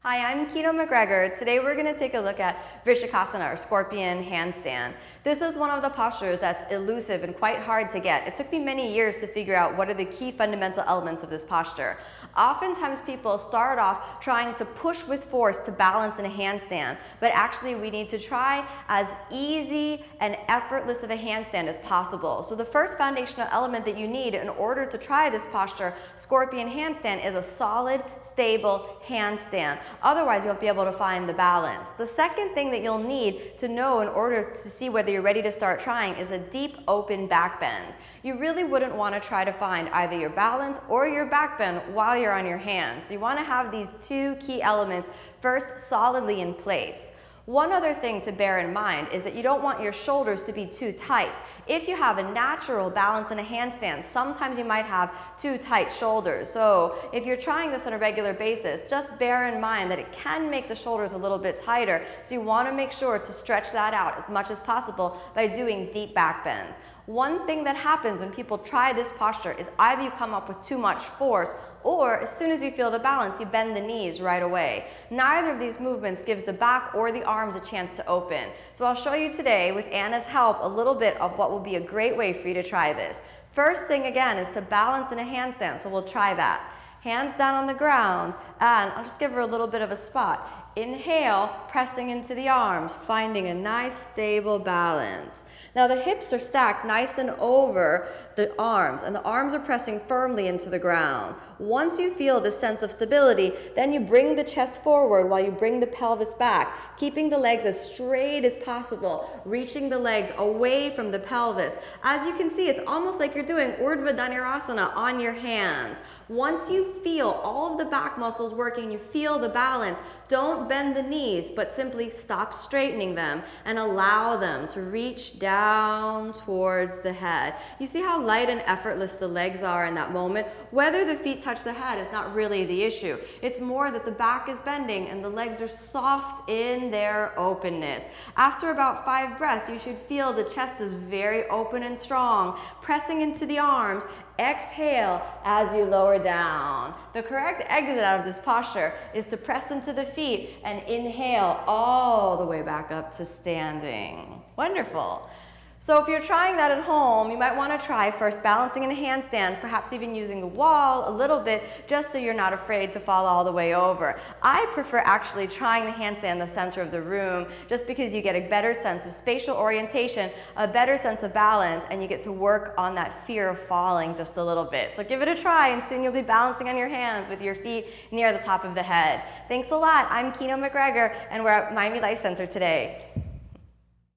Hi, I'm Kino MacGregor. Today we're going to take a look at Vrishikasana, or scorpion handstand. This is one of the postures that's elusive and quite hard to get. It took me many years to figure out what are the key fundamental elements of this posture. Oftentimes people start off trying to push with force to balance in a handstand, but actually we need to try as easy and effortless of a handstand as possible. So the first foundational element that you need in order to try this posture, scorpion handstand, is a solid, stable handstand. Otherwise, you won't be able to find the balance. The second thing that you'll need to know in order to see whether you're ready to start trying is a deep open back bend. You really wouldn't want to try to find either your balance or your back bend while you're on your hands. So you want to have these two key elements first solidly in place. One other thing to bear in mind is that you don't want your shoulders to be too tight. If you have a natural balance in a handstand, sometimes you might have too tight shoulders. So if you're trying this on a regular basis, just bear in mind that it can make the shoulders a little bit tighter. So you want to make sure to stretch that out as much as possible by doing deep back bends. One thing that happens when people try this posture is either you come up with too much force, or as soon as you feel the balance, you bend the knees right away. Neither of these movements gives the back or the arms a chance to open. So I'll show you today, with Anna's help, a little bit of what will be a great way for you to try this. First thing again is to balance in a handstand, so we'll try that. Hands down on the ground, and I'll just give her a little bit of a spot. Inhale, pressing into the arms, finding a nice stable balance. Now the hips are stacked nice and over the arms, and the arms are pressing firmly into the ground. Once you feel this sense of stability, then you bring the chest forward while you bring the pelvis back, keeping the legs as straight as possible, reaching the legs away from the pelvis. As you can see, it's almost like you're doing Urdhva Dhanurasana on your hands. Once you feel all of the back muscles working, you feel the balance, don't bend the knees, but simply stop straightening them and allow them to reach down towards the head. You see how light and effortless the legs are in that moment? Whether the feet touch the head is not really the issue. It's more that the back is bending and the legs are soft in their openness. After about 5 breaths, you should feel the chest is very open and strong, pressing into the arms. Exhale as you lower down. The correct exit out of this posture is to press into the feet and inhale all the way back up to standing. Wonderful. So if you're trying that at home, you might want to try first balancing in a handstand, perhaps even using the wall a little bit, just so you're not afraid to fall all the way over. I prefer actually trying the handstand in the center of the room, just because you get a better sense of spatial orientation, a better sense of balance, and you get to work on that fear of falling just a little bit. So give it a try, and soon you'll be balancing on your hands with your feet near the top of the head. Thanks a lot. I'm Kino MacGregor, and we're at Miami Life Center today.